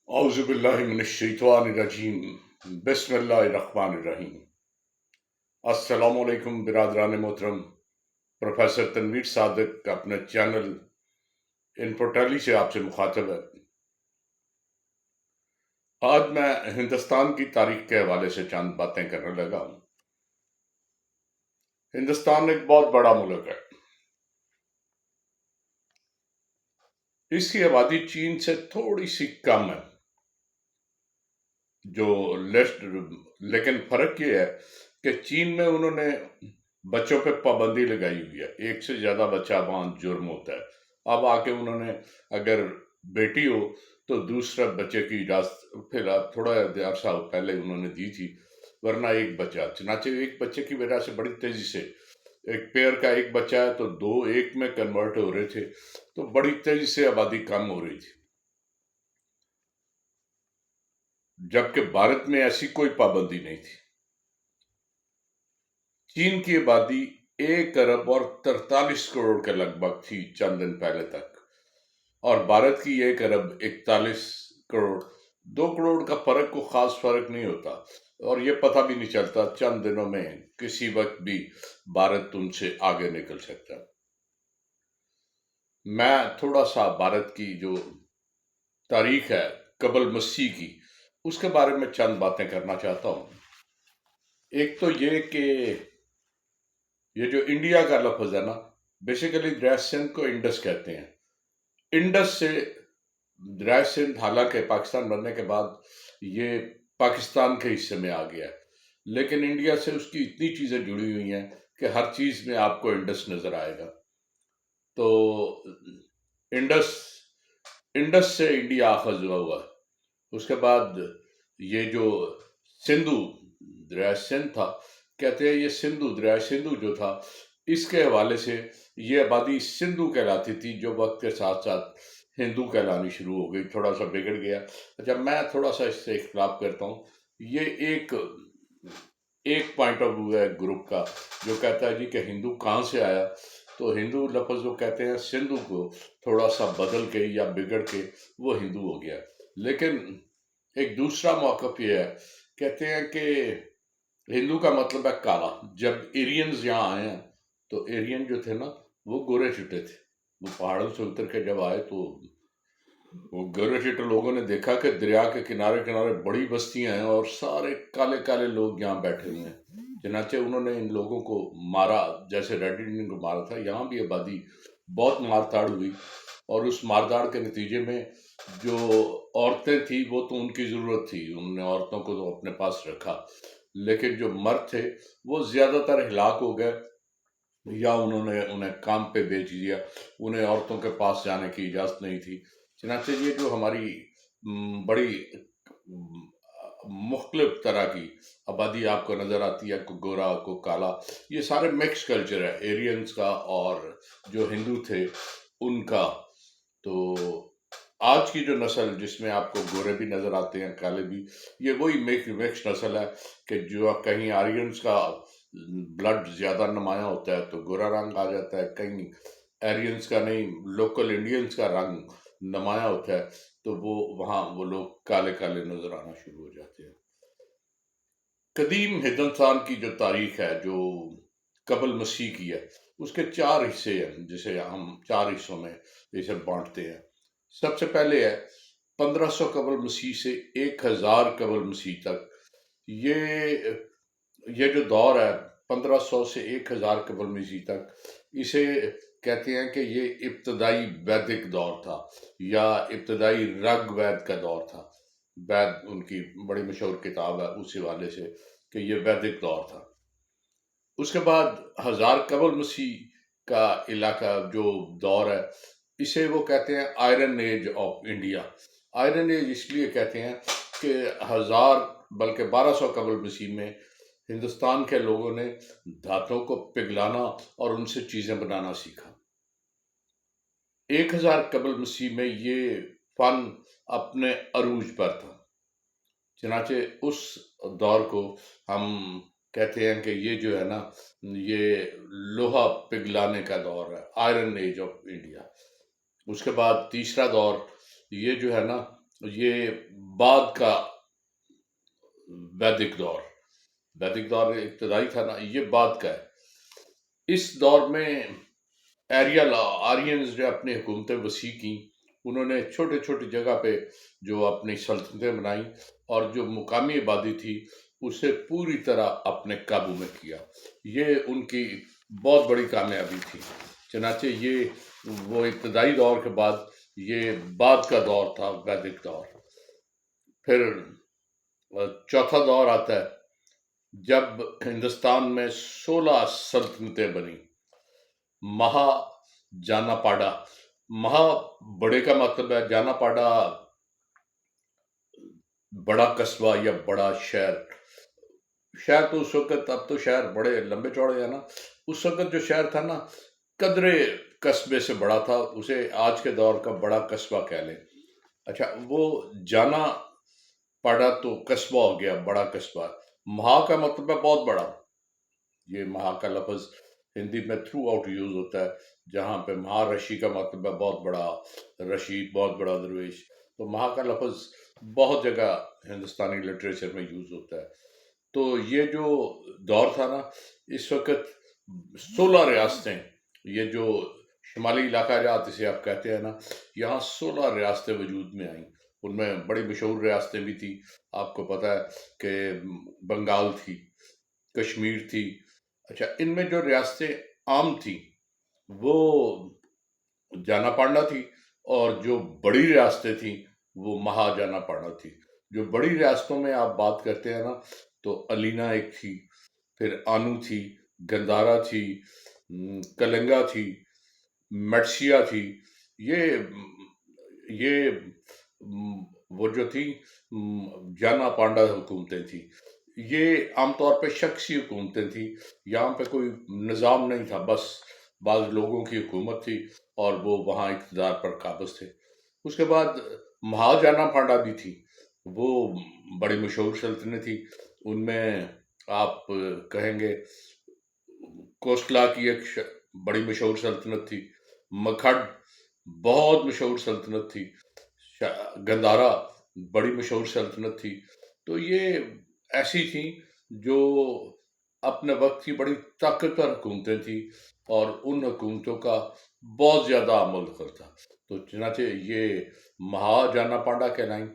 اعوذ باللہ من الشیطان الرجیم بسم اللہ الرحمن الرحیم۔ السلام علیکم برادران محترم، پروفیسر تنویر صادق اپنے چینل انفوٹیلی سے آپ سے مخاطب ہے۔ آج میں ہندوستان کی تاریخ کے حوالے سے چند باتیں کرنے لگا ہوں۔ ہندوستان ایک بہت بڑا ملک ہے۔ اس کی آبادی چین سے تھوڑی سی کم ہے، لیکن فرق یہ ہے کہ چین میں انہوں نے بچوں پہ پابندی لگائی ہوئی ہے، ایک سے زیادہ بچہ وہاں جرم ہوتا ہے۔ اب آ کے انہوں نے اگر بیٹی ہو تو دوسرا بچے کی اجازت پھر تھوڑا عرصہ پہلے انہوں نے دی تھی، ورنہ ایک بچہ، چنانچہ ایک بچے کی وجہ سے بڑی تیزی سے ایک پیئر کا ایک بچہ ہے تو دو ایک میں کنورٹ ہو رہے تھے، تو بڑی تیزی سے آبادی کم ہو رہی تھی، جبکہ بھارت میں ایسی کوئی پابندی نہیں تھی۔ چین کی آبادی 1 ارب اور 43 کروڑ کے لگ بھگ تھی چند دن پہلے تک، اور بھارت کی 1 ارب 41 کروڑ، 2 کروڑ کا فرق کو خاص فرق نہیں ہوتا، اور یہ پتہ بھی نہیں چلتا چند دنوں میں کسی وقت بھی بھارت ان سے آگے نکل سکتا۔ میں تھوڑا سا بھارت کی جو تاریخ ہے قبل مسیح کی، اس کے بارے میں چند باتیں کرنا چاہتا ہوں۔ ایک تو یہ کہ یہ جو انڈیا کا لفظ ہے نا، بیسیکلی دریائے سندھ کو انڈس کہتے ہیں۔ انڈس سے دریائے سندھ، حالانکہ پاکستان بننے کے بعد یہ پاکستان کے حصے میں آ گیا ہے، لیکن انڈیا سے اس کی اتنی چیزیں جڑی ہوئی ہیں کہ ہر چیز میں آپ کو انڈس نظر آئے گا۔ تو انڈس سے انڈیا اخذ ہوا ہے۔ اس کے بعد یہ جو سندھو دریائے سندھ تھا، کہتے ہیں یہ سندھو دریائے سندھو جو تھا، اس کے حوالے سے یہ آبادی سندھو کہلاتی تھی، جو وقت کے ساتھ ساتھ ہندو کہلانی شروع ہو گئی، تھوڑا سا بگڑ گیا۔ اچھا، میں تھوڑا سا اس سے اختلاف کرتا ہوں۔ یہ ایک پوائنٹ آف ویو ہے گروپ کا جو کہتا ہے جی کہ ہندو کہاں سے آیا، تو ہندو لفظ وہ کہتے ہیں سندھو کو تھوڑا سا بدل کے یا بگڑ کے وہ ہندو ہو گیا۔ لیکن ایک دوسرا موقف یہ ہے، کہتے ہیں کہ ہندو کا مطلب ہے کالا۔ جب ایرینز یہاں آئے ہیں تو ایرین جو تھے نا، وہ گورے چٹے تھے، وہ پہاڑوں سے اتر کے جب آئے تو وہ گورے چٹے لوگوں نے دیکھا کہ دریا کے کنارے کنارے بڑی بستیاں ہیں اور سارے کالے کالے لوگ یہاں بیٹھے ہوئے ہیں، چنانچہ انہوں نے ان لوگوں کو مارا، جیسے ریڈ انڈین کو مارا تھا۔ یہاں بھی آبادی بہت مار داڑ ہوئی، اور اس مار داڑ کے نتیجے میں جو عورتیں تھیں وہ تو ان کی ضرورت تھی، انہوں نے عورتوں کو تو اپنے پاس رکھا، لیکن جو مرد تھے وہ زیادہ تر ہلاک ہو گئے، یا انہوں نے انہیں کام پہ بیچ دیا، انہیں عورتوں کے پاس جانے کی اجازت نہیں تھی۔ چنانچہ یہ جو ہماری بڑی مختلف طرح کی آبادی آپ کو نظر آتی ہے، کوئی گورا کوئی کالا، یہ سارے مکس کلچر ہے، ایرینز کا اور جو ہندو تھے ان کا۔ تو آج کی جو نسل جس میں آپ کو گورے بھی نظر آتے ہیں، کالے بھی، یہ وہی مکس نسل ہے کہ جو کہیں آرینز کا بلڈ زیادہ نمایاں ہوتا ہے تو گورا رنگ آ جاتا ہے، کہیں ایرینز کا نہیں، لوکل انڈینز کا رنگ نمایاں ہوتا ہے تو وہاں وہ لوگ کالے کالے نظر آنا شروع ہو جاتے ہیں۔ قدیم ہندوستان کی جو تاریخ ہے جو قبل مسیح کی ہے، اس کے 4 حصے ہیں، جسے ہم 4 حصوں میں اسے بانٹتے ہیں۔ سب سے پہلے ہے 1500 قبل مسیح سے 1000 قبل مسیح تک۔ یہ جو دور ہے 1500 سے 1000 قبل مسیح تک، اسے کہتے ہیں کہ یہ ابتدائی ویدک دور تھا، یا ابتدائی رگ وید کا دور تھا۔ وید ان کی بڑی مشہور کتاب ہے اس حوالے سے کہ یہ ویدک دور تھا۔ اس کے بعد 1000 قبل مسیح کا علاقہ جو دور ہے، اسے وہ کہتے ہیں iron age of India. Iron age اس لیے کہتے ہیں کہ 1200 قبل مسیح میں ہندوستان کے لوگوں نے دھاتوں کو پگھلانا اور ان سے چیزیں بنانا سیکھا۔ 1000 قبل مسیح میں یہ فن اپنے عروج پر تھا، چنانچہ اس دور کو ہم کہتے ہیں کہ یہ جو ہے نا، یہ لوہا پگھلانے کا دور ہے، آئرن ایج آف انڈیا۔ اس کے بعد تیسرا دور یہ جو ہے نا، یہ بعد کا ویدک دور، ویدک دور ابتدائی تھا نا، یہ بعد کا ہے۔ اس دور میں آرینز نے اپنی حکومتیں وسیع کی، انہوں نے چھوٹے چھوٹی جگہ پہ جو اپنی سلطنتیں بنائیں اور جو مقامی آبادی تھی اسے پوری طرح اپنے قابو میں کیا۔ یہ ان کی بہت بڑی کامیابی تھی۔ چنانچہ یہ وہ ابتدائی دور کے بعد یہ بعد کا دور تھا، ویدک دور۔ پھر چوتھا دور آتا ہے جب ہندوستان میں 16 سلطنتیں بنی۔ مہا جانا پاڈا، مہا بڑے کا مطلب ہے، جانا پاڈا بڑا قصبہ یا بڑا شہر۔ شہر تو اس وقت، اب تو شہر بڑے لمبے چوڑے ہیں نا، اس وقت جو شہر تھا نا قدرے قصبے سے بڑا تھا، اسے آج کے دور کا بڑا قصبہ کہہ لیں۔ اچھا، وہ جانا پاڈا تو قصبہ ہو گیا، بڑا قصبہ۔ مہا کا مطلب ہے بہت بڑا۔ یہ مہا کا لفظ ہندی میں تھرو آؤٹ یوز ہوتا ہے، جہاں پہ مہارشی کا مطلب ہے بہت بڑا، رشی بہت بڑا درویش۔ تو مہا کا لفظ بہت جگہ ہندوستانی لٹریچر میں یوز ہوتا ہے۔ تو یہ جو دور تھا نا، اس وقت 16 ریاستیں، یہ جو شمالی علاقہ جات اسے آپ کہتے ہیں نا، یہاں 16 ریاستیں وجود میں آئیں۔ ان میں بڑی مشہور ریاستیں بھی تھیں، آپ کو پتہ ہے کہ بنگال تھی، کشمیر تھی۔ اچھا، ان میں جو ریاستیں عام تھیں وہ جانا پاڈا تھی، اور جو بڑی ریاستیں تھیں وہ مہا جانا پاڈا تھی۔ جو بڑی ریاستوں میں آپ بات کرتے ہیں نا، تو علینا ایک تھی، پھر آنو تھی، گندھارا تھی، کلنگا تھی، مٹسیا تھی۔ یہ وہ جو تھی جانا پانڈا حکومتیں تھیں۔ یہ عام طور پہ شخصی حکومتیں تھیں، یہاں پہ کوئی نظام نہیں تھا، بس بعض لوگوں کی حکومت تھی اور وہ وہاں اقتدار پر قابض تھے۔ اس کے بعد مہا جانا پانڈا بھی تھی، وہ بڑی مشہور سلطنت تھی۔ ان میں آپ کہیں گے کوسلا کی ایک بڑی مشہور سلطنت تھی، مکھڈ بہت مشہور سلطنت تھی، گندھارا بڑی مشہور سلطنت تھی۔ تو یہ ایسی تھیں جو اپنے وقت کی بڑی طاقتور حکومتیں تھیں، اور ان حکومتوں کا بہت زیادہ عمل کرتا۔ تو چنانچہ یہ مہا جانا پاڈا کہلائیں،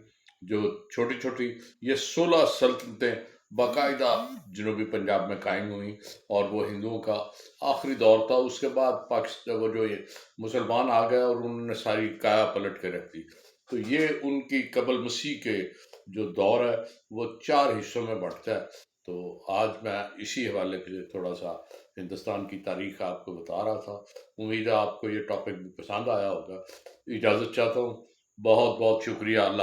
جو چھوٹی چھوٹی یہ 16 سلطنتیں باقاعدہ جنوبی پنجاب میں قائم ہوئیں، اور وہ ہندوؤں کا آخری دور تھا۔ اس کے بعد پاکستان وہ جو یہ مسلمان آ گئے اور انہوں نے ساری کایا پلٹ کے رکھ دی۔ تو یہ ان کی قبل مسیح کے جو دور ہے وہ 4 حصوں میں بڑھتا ہے۔ تو آج میں اسی حوالے سے تھوڑا سا ہندوستان کی تاریخ آپ کو بتا رہا تھا۔ امید ہے آپ کو یہ ٹاپک بھی پسند آیا ہوگا۔ اجازت چاہتا ہوں، بہت بہت شکریہ۔ اللہ